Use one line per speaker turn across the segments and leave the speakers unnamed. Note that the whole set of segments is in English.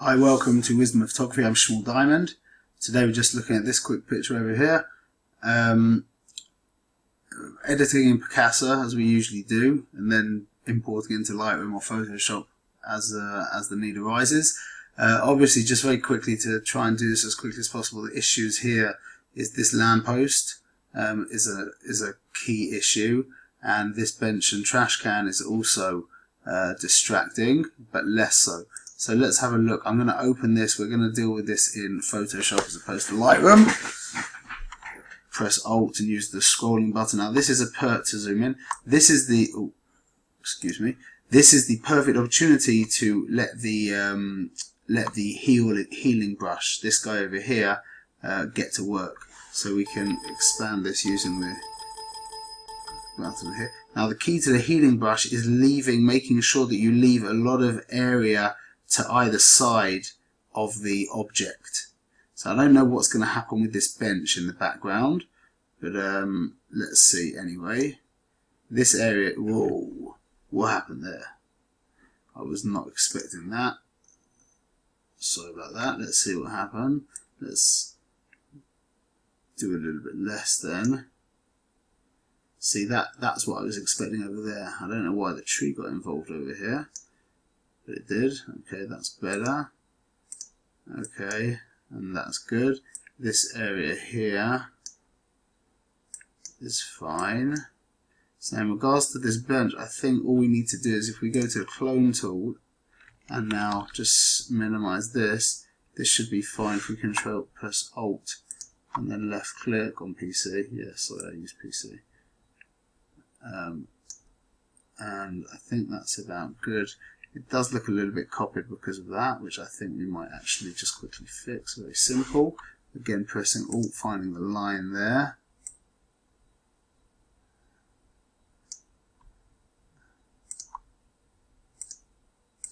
Hi, welcome to Wisdom of Photography. I'm Small Diamond. Today we're just looking at this quick picture over here. Editing in Picasa as we usually do, and then importing into Lightroom or Photoshop as the need arises. Obviously, just very quickly to try and do this as quickly as possible, the issues here is this lamppost is a key issue, and this bench and trash can is also distracting, but less so. So let's have a look. I'm going to open this. We're going to deal with this in Photoshop as opposed to Lightroom. Press Alt and use the scrolling button. Now this is a perk to zoom in. This is the This is the perfect opportunity to let the healing brush, this guy over here, get to work. So we can expand this using the button here. Now the key to the healing brush is making sure that you leave a lot of area to either side of the object. So I don't know what's going to happen with this bench in the background, but let's see anyway. This area, whoa, what happened there? I was not expecting that. Sorry about that. Let's see what happened. Let's do a little bit less then. See, that's what I was expecting over there. I don't know why the tree got involved over here. But it did. Okay, that's better. Okay, and that's good. This area here is fine. So in regards to this bench, I think all we need to do is if we go to the clone tool and now just minimize this, this should be fine. If we press Alt and then left click on PC. Yes, I use PC. And I think that's about good. It does look a little bit copied because of that, which I think we might actually just quickly fix. Very simple. Again, pressing Alt, finding the line there.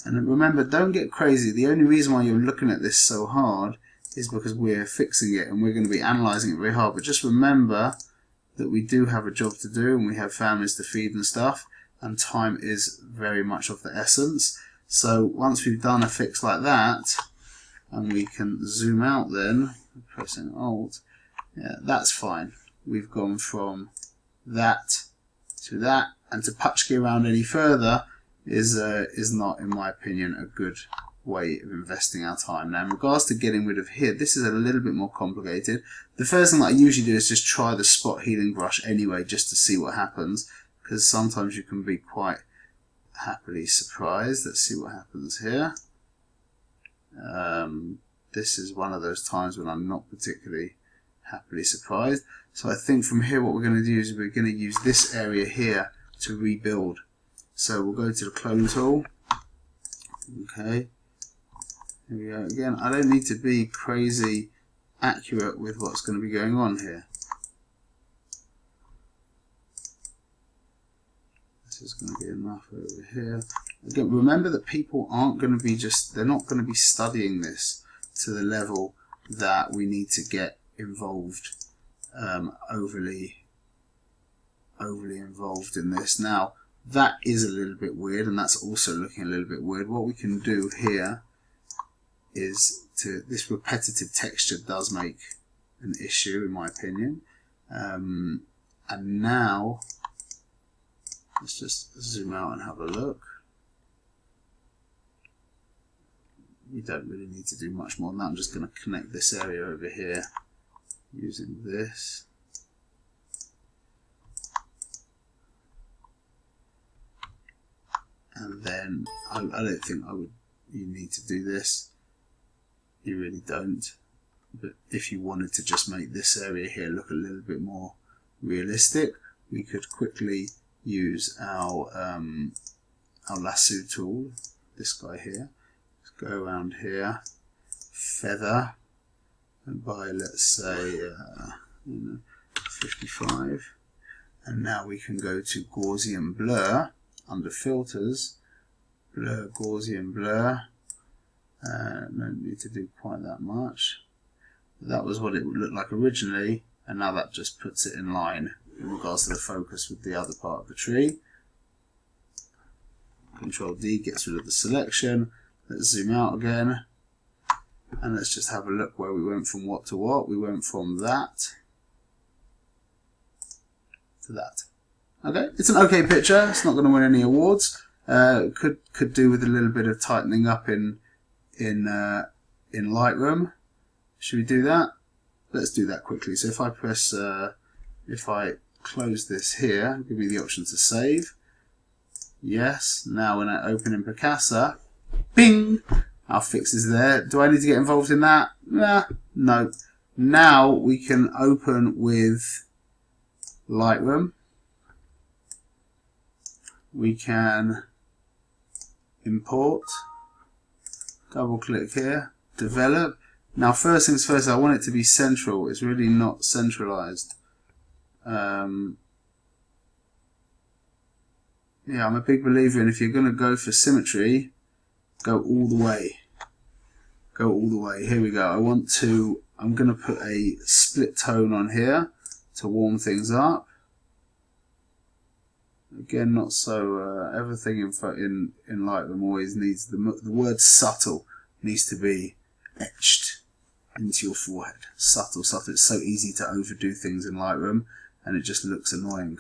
And remember, don't get crazy. The only reason why you're looking at this so hard is because we're fixing it and we're going to be analysing it very hard. But just remember that we do have a job to do and we have families to feed and stuff. And time is very much of the essence. So once we've done a fix like that, and we can zoom out then, pressing Alt, yeah, that's fine. We've gone from that to that, and to patchkey around any further is not, in my opinion, a good way of investing our time. Now in regards to getting rid of here, this is a little bit more complicated. The first thing that I usually do is just try the spot healing brush anyway, just to see what happens. Because sometimes you can be quite happily surprised. Let's see what happens here. This is one of those times when I'm not particularly happily surprised. So I think from here what we're going to do is we're going to use this area here to rebuild. So we'll go to the clone tool. Okay. Here we go again. I don't need to be crazy accurate with what's going to be going on here. Is going to be enough over here. Again, remember that people aren't going to be they're not going to be studying this to the level that we need to get involved, overly involved in this. Now, that is a little bit weird, and that's also looking a little bit weird. What we can do here is this repetitive texture does make an issue, in my opinion. And now, let's just zoom out and have a look. You don't really need to do much more than that. I'm just going to connect this area over here using this. And then I don't think you need to do this. You really don't. But if you wanted to just make this area here look a little bit more realistic, we could quickly use our lasso tool, this guy here. Let's go around here, feather, and by let's say 55, and now we can go to Gaussian blur under filters, blur, Gaussian blur. No need to do quite that much. That was what it would look like originally, and now that just puts it in line in regards to the focus with the other part of the tree. Control D gets rid of the selection. Let's zoom out again. And let's just have a look where we went from what to what. We went from that to that. Okay, it's an okay picture. It's not going to win any awards. Could do with a little bit of tightening up in Lightroom. Should we do that? Let's do that quickly. So if I press, if I close this here, give me the option to save. Yes. Now when I open in Picasa, bing, our fix is there. Do I need to get involved in that? Nah, no. Now we can open with Lightroom. We can import, double click here, develop. Now first things first, I want it to be central. It's really not centralized. Yeah, I'm a big believer in if you're going to go for symmetry, go all the way. Go all the way. Here we go. I'm going to put a split tone on here to warm things up. Again, not so, everything in Lightroom always needs, the word subtle needs to be etched into your forehead. Subtle, subtle. It's so easy to overdo things in Lightroom and it just looks annoying.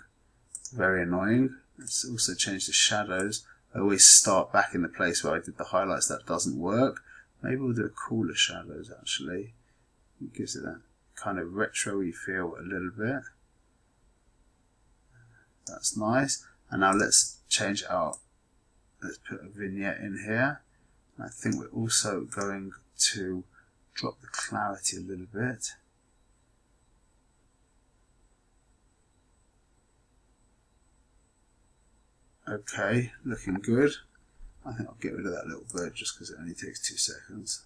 Very annoying. Let's also change the shadows. I always start back in the place where I did the highlights. That doesn't work. Maybe we'll do cooler shadows actually. It gives it that kind of retro-y feel a little bit. That's nice. And now let's change our, let's put a vignette in here. I think we're also going to drop the clarity a little bit. Okay, looking good. I think I'll get rid of that little bird just because it only takes 2 seconds.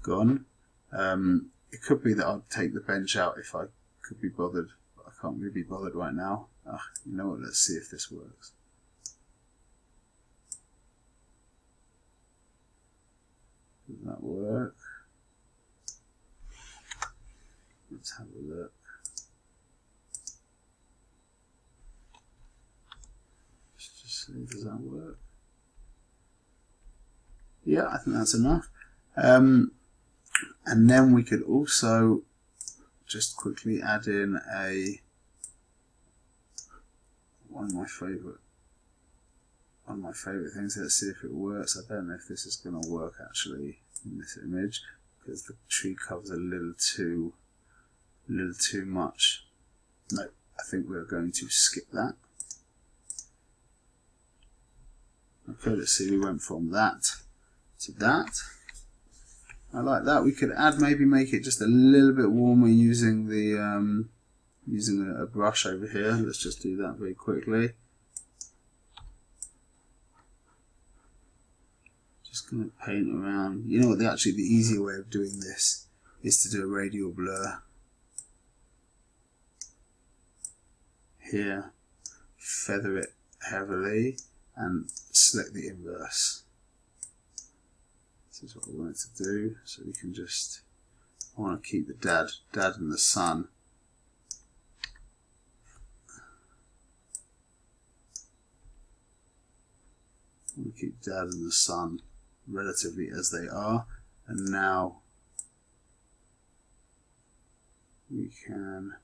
Gone. It could be that I'll take the bench out if I could be bothered, but I can't really be bothered right now. You know what, let's see if this works. Does that work? Let's have a look. Let's just see, does that work? Yeah, I think that's enough. And then we could also just quickly add in one of my favorite things. Let's see if it works. I don't know if this is going to work actually in this image because the tree cover's a little too much. No, I think we're going to skip that. Okay, let's see. We went from that to that. I like that. We could add, maybe make it just a little bit warmer using the using a brush over here. Let's just do that very quickly. Just going to paint around. You know what? Actually, the easier way of doing this is to do a radial blur here, feather it heavily, and select the inverse. This is what I wanted to do, so we can just, I want to keep the dad and the son. I want to keep dad and the son relatively as they are, and now we can,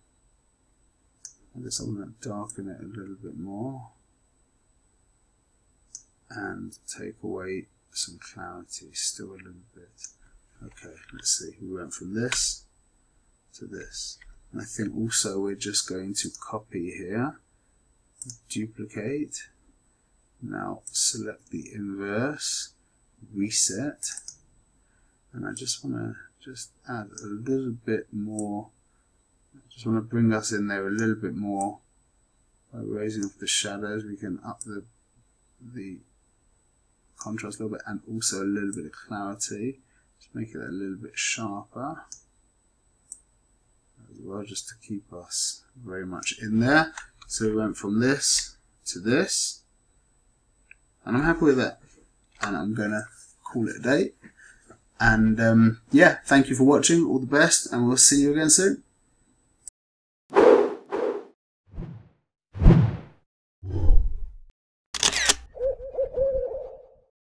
I guess I want to darken it a little bit more and take away some clarity still a little bit. Okay, let's see, we went from this to this, and I think also we're just going to copy here, duplicate, now select the inverse, reset, and I just want to add a little bit more. I just want to bring us in there a little bit more by raising up the shadows. We can up the contrast a little bit and also a little bit of clarity. Just make it a little bit sharper as well, just to keep us very much in there. So we went from this to this, and I'm happy with that, and I'm gonna call it a day. And yeah, thank you for watching, all the best, and we'll see you again soon.